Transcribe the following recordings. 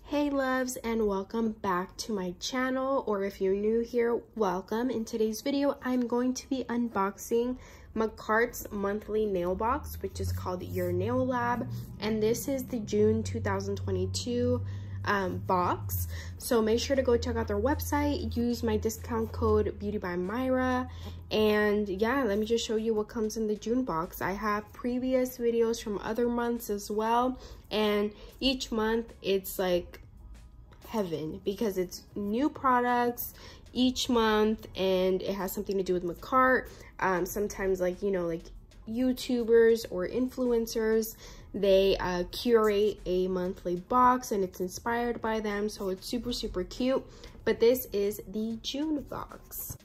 Hey loves, and welcome back to my channel, or if you're new here, welcome. In today's video, I'm going to be unboxing Makartt's monthly nail box, which is called Your Nail Lab, and this is the June 2022 box. So make sure to go check out their website, use my discount code BeautyxMaira, and yeah, let me just show you what comes in the June box. I have previous videos from other months as well, and each month it's like heaven because it's new products each month and it has something to do with Makartt. Sometimes, like, you know, like YouTubers or influencers, they curate a monthly box and it's inspired by them, so it's super cute. But this is the June box.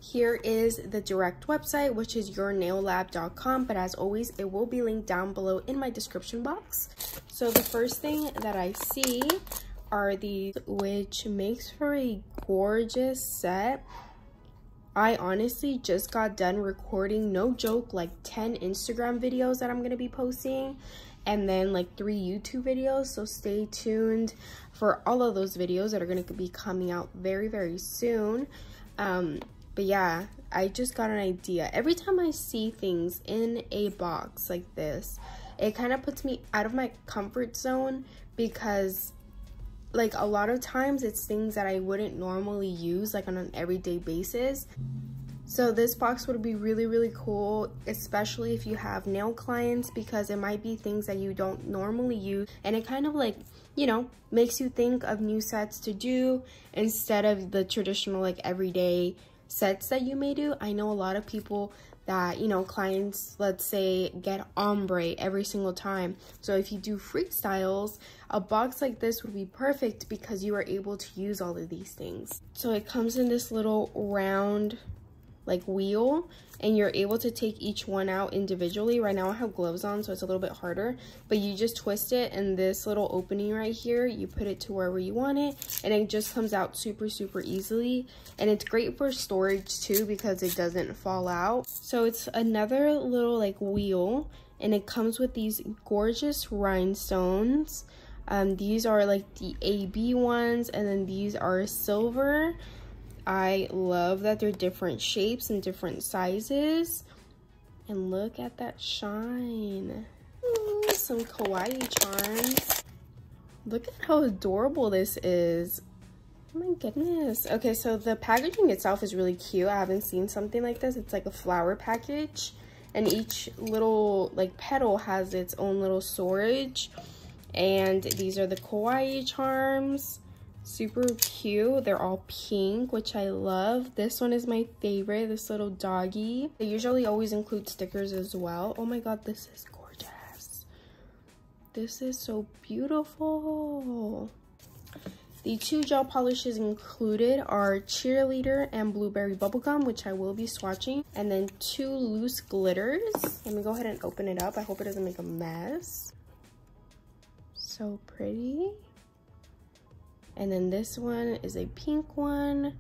Here is the direct website, which is yournaillab.com, but as always, it will be linked down below in my description box. So the first thing that I see are these, which makes for a gorgeous set. I honestly just got done recording, no joke, like 10 Instagram videos that I'm going to be posting, and then like 3 YouTube videos, so stay tuned for all of those videos that are going to be coming out very soon. But yeah, I just got an idea. Every time I see things in a box like this, it kind of puts me out of my comfort zone, because like a lot of times it's things that I wouldn't normally use like on an everyday basis. So this box would be really cool, especially if you have nail clients, because it might be things that you don't normally use, and it kind of, like, you know, makes you think of new sets to do instead of the traditional like everyday sets that you may do. I know a lot of people that, you know, clients, let's say, get ombre every single time. So if you do freestyles, a box like this would be perfect because you are able to use all of these things. So it comes in this little round like wheel, and you're able to take each one out individually. Right now I have gloves on, so it's a little bit harder, but you just twist it, and this little opening right here, you put it to wherever you want it, and it just comes out super easily. And it's great for storage too because it doesn't fall out. So it's another little like wheel, and it comes with these gorgeous rhinestones. These are like the AB ones, and then these are silver. I love that they're different shapes and different sizes. And look at that shine. Ooh, some kawaii charms. Look at how adorable this is. Oh my goodness. Okay, so the packaging itself is really cute. I haven't seen something like this. It's like a flower package, and each little like petal has its own little storage. And these are the kawaii charms. Super cute. They're all pink, which I love. This one is my favorite, this little doggy. They usually always include stickers as well. Oh my god, this is gorgeous. This is so beautiful. The 2 gel polishes included are Cheerleader and Blueberry Bubblegum, which I will be swatching, and then 2 loose glitters. Let me go ahead and open it up. I hope it doesn't make a mess. So pretty. And then this one is a pink one.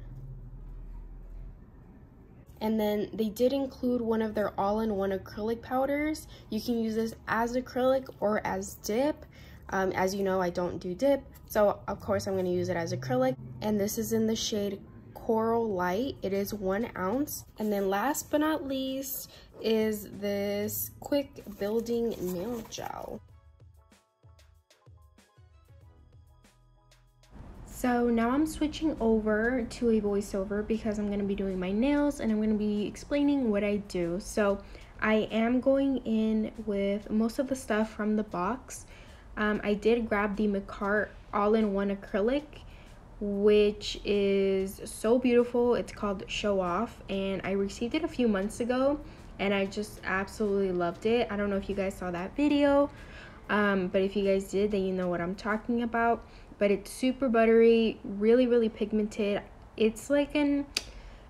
And then they did include one of their all-in-one acrylic powders. You can use this as acrylic or as dip. As you know, I don't do dip, so of course I'm going to use it as acrylic. And this is in the shade Coral Light. It is 1 ounce. And then last but not least is this quick building nail gel. So now I'm switching over to a voiceover because I'm going to be doing my nails and I'm going to be explaining what I do. So I am going in with most of the stuff from the box. I did grab the Makartt all-in-one acrylic, which is so beautiful. It's called Show Off, and I received it a few months ago and I just absolutely loved it. I don't know if you guys saw that video, but if you guys did, then you know what I'm talking about. But it's super buttery, really pigmented. It's like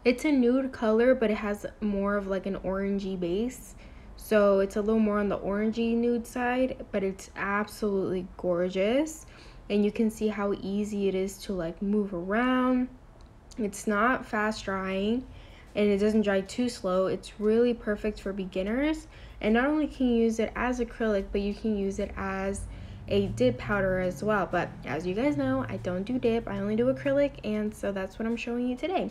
it's a nude color, but it has more of like an orangey base. So it's a little more on the orangey nude side, but it's absolutely gorgeous. And you can see how easy it is to like move around. It's not fast drying, and it doesn't dry too slow. It's really perfect for beginners. And not only can you use it as acrylic, but you can use it as a dip powder as well. But as you guys know, I don't do dip, I only do acrylic, and so that's what I'm showing you today.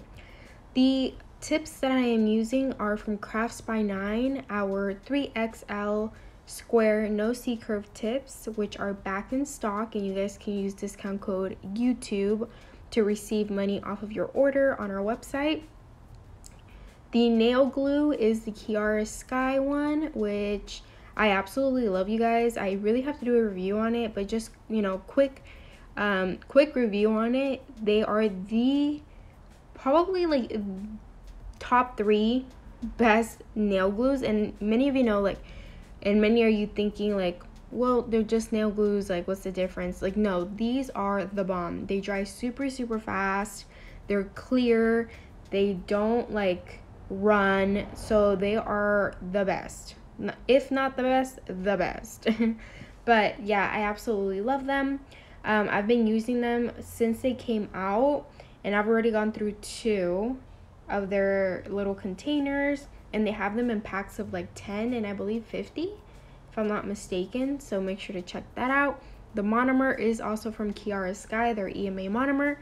The tips that I am using are from Crafts by 9, our 3XL square no C-curve tips, which are back in stock, and you guys can use discount code YouTube to receive money off of your order on our website. The nail glue is the 𝘂𝘪𝘗𝘰 one, which I absolutely love, you guys. I really have to do a review on it, but just, you know, quick review on it. They are the probably like top 3 best nail glues, and many of you know, like, and many are you thinking like, well, they're just nail glues, like what's the difference? Like, no, these are the bomb. They dry super fast, they're clear, they don't like run, so they are the best, if not the best, the best. But yeah, I absolutely love them. I've been using them since they came out, and I've already gone through 2 of their little containers, and they have them in packs of like 10 and I believe 50 if I'm not mistaken, so make sure to check that out. The monomer is also from 𝘂𝘪𝘗𝘰, their EMA monomer.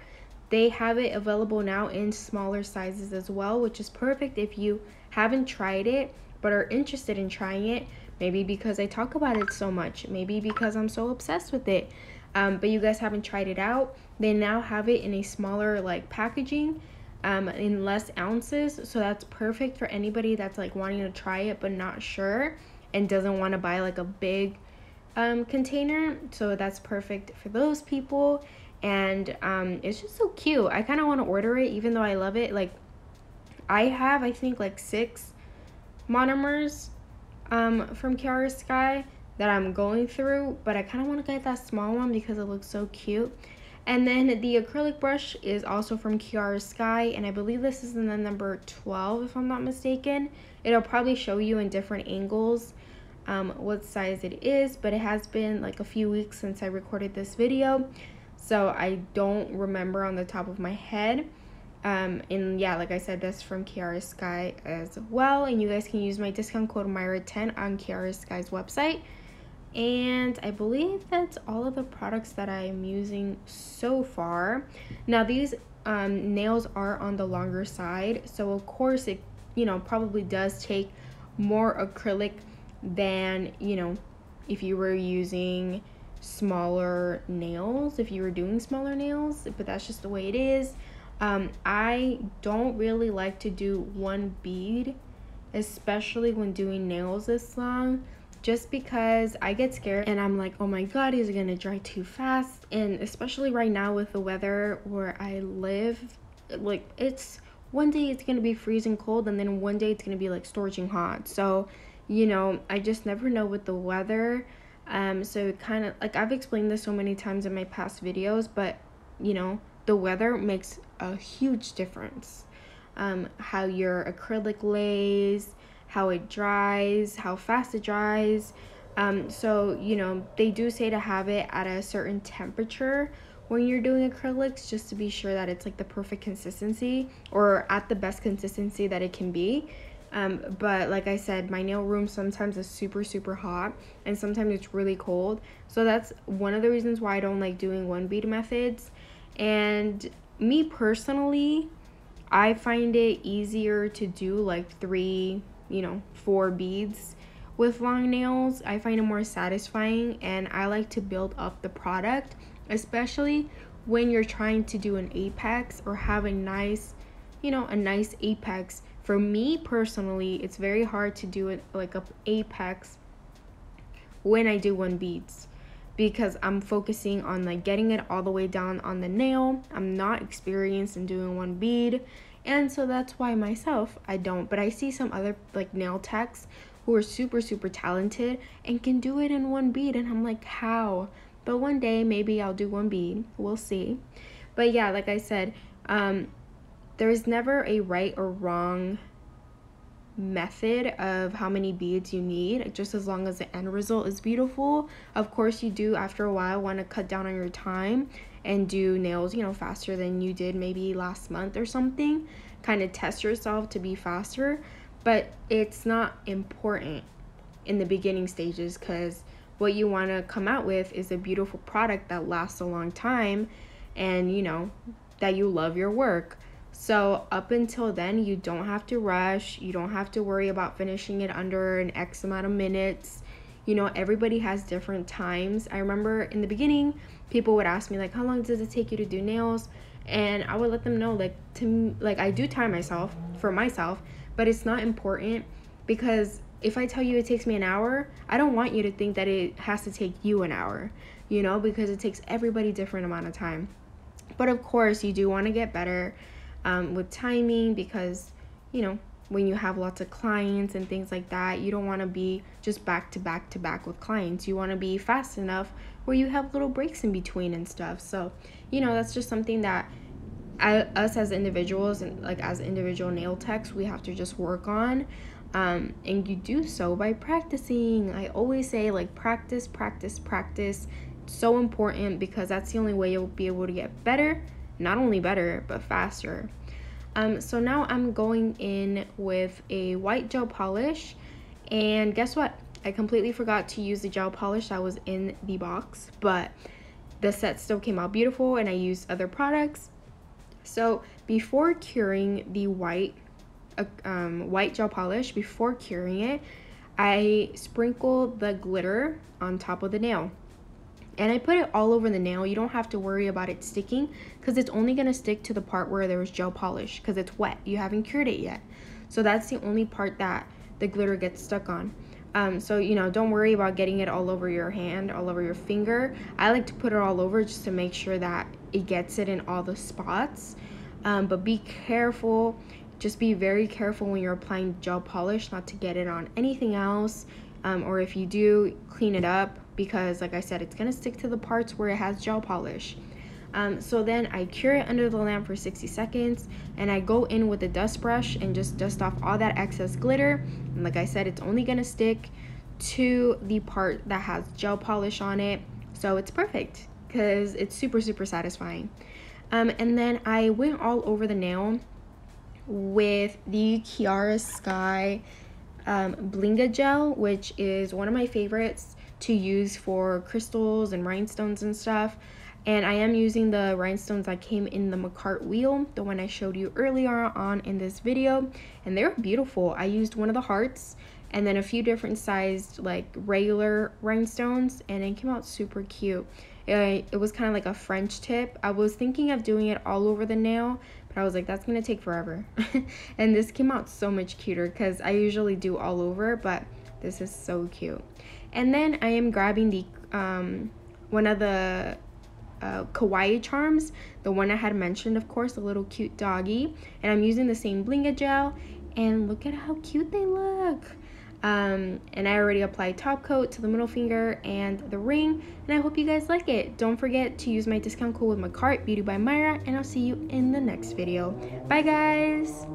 They have it available now in smaller sizes as well, which is perfect if you haven't tried it but are interested in trying it, maybe because I talk about it so much, maybe because I'm so obsessed with it, but you guys haven't tried it out. They now have it in a smaller like packaging, in less ounces, so that's perfect for anybody that's like wanting to try it but not sure and doesn't want to buy like a big container. So that's perfect for those people. And it's just so cute. I kind of want to order it, even though I love it. Like, I have, I think, like 6 monomers from 𝘂𝘪𝘗𝘰 that I'm going through, but I kind of want to get that small one because it looks so cute. And then the acrylic brush is also from 𝘂𝘪𝘗𝘰, and I believe this is in the number 12 if I'm not mistaken. It'll probably show you in different angles what size it is, but it has been like a few weeks since I recorded this video, so I don't remember on the top of my head. And yeah, like I said, that's from 𝘂𝘪𝘗𝘰 as well, and you guys can use my discount code Maira10 on 𝘂𝘪𝘗𝘰's website. And I believe that's all of the products that I'm using so far. Now these nails are on the longer side, so of course it, you know, probably does take more acrylic than, you know, if you were using smaller nails, if you were doing smaller nails, but that's just the way it is. I don't really like to do one bead, especially when doing nails this long, just because I get scared and I'm like, oh my god, is it gonna dry too fast? And especially right now with the weather where I live, like, it's one day it's gonna be freezing cold and then one day it's gonna be like scorching hot. So, you know, I just never know with the weather. So kind of like, I've explained this so many times in my past videos, but you know, the weather makes a huge difference. How your acrylic lays, how it dries, how fast it dries. So, you know, they do say to have it at a certain temperature when you're doing acrylics, just to be sure that it's like the perfect consistency, or at the best consistency that it can be. But like I said, my nail room sometimes is super hot and sometimes it's really cold, so that's one of the reasons why I don't like doing one bead methods. And me personally, I find it easier to do like 3, you know, 4 beads with long nails. I find it more satisfying, and I like to build up the product, especially when you're trying to do an apex or have a nice, you know, a nice apex. For me personally, it's very hard to do it like a apex when I do 1 beads, because I'm focusing on like getting it all the way down on the nail. I'm not experienced in doing 1 bead, and so that's why myself, I don't. But I see some other like nail techs who are super talented and can do it in 1 bead, and I'm like, how? But one day maybe I'll do 1 bead, we'll see. But yeah, like I said, there's never a right or wrong method of how many beads you need, just as long as the end result is beautiful. Of course, you do after a while want to cut down on your time and do nails, you know, faster than you did maybe last month or something. Kind of test yourself to be faster, but it's not important in the beginning stages, because what you want to come out with is a beautiful product that lasts a long time, and you know that you love your work. So up until then, you don't have to rush. You don't have to worry about finishing it under an X amount of minutes. You know, everybody has different times. I remember in the beginning, people would ask me like, how long does it take you to do nails? And I would let them know, like, I do time myself for myself, but it's not important, because if I tell you it takes me an hour, I don't want you to think that it has to take you an hour, you know, because it takes everybody different amount of time. But of course, you do want to get better with timing, because, you know, when you have lots of clients and things like that, you don't want to be just back to back to back with clients. You want to be fast enough where you have little breaks in between and stuff. So, you know, that's just something that us as individuals and like as individual nail techs, we have to just work on. And you do so by practicing. I always say, like, practice, practice, practice. It's so important, because that's the only way you'll be able to get better. Not only better, but faster. So now I'm going in with a white gel polish, and guess what? I completely forgot to use the gel polish that was in the box, but the set still came out beautiful, and I used other products. So before curing the white gel polish, before curing it, I sprinkled the glitter on top of the nail. And I put it all over the nail. You don't have to worry about it sticking, because it's only going to stick to the part where there was gel polish, because it's wet. You haven't cured it yet. So that's the only part that the glitter gets stuck on. So, you know, don't worry about getting it all over your hand, all over your finger. I like to put it all over just to make sure that it gets it in all the spots. But be careful. Just be very careful when you're applying gel polish not to get it on anything else. Or if you do, clean it up, because like I said, it's going to stick to the parts where it has gel polish. So then I cure it under the lamp for 60 seconds, and I go in with a dust brush and just dust off all that excess glitter. And like I said, it's only going to stick to the part that has gel polish on it. So it's perfect, because it's super, super satisfying. And then I went all over the nail with the Chiara Sky 𝘠𝘠𝘠𝘠 gel, which is one of my favorites to use for crystals and rhinestones and stuff. And I am using the rhinestones that came in the makartt wheel, the one I showed you earlier on in this video, and they're beautiful. I used one of the hearts and then a few different sized like regular rhinestones, and it came out super cute. It was kind of like a French tip. I was thinking of doing it all over the nail, but I was like, that's gonna take forever. And this came out so much cuter, because I usually do all over, but this is so cute. And then I am grabbing the one of the kawaii charms, the one I had mentioned, of course, the little cute doggy, and I'm using the same 𝘠𝘠𝘠𝘠 gel, and look at how cute they look. And I already applied top coat to the middle finger and the ring, and I hope you guys like it. Don't forget to use my discount code with makartt, BeautyxMaira, and I'll see you in the next video. Bye guys.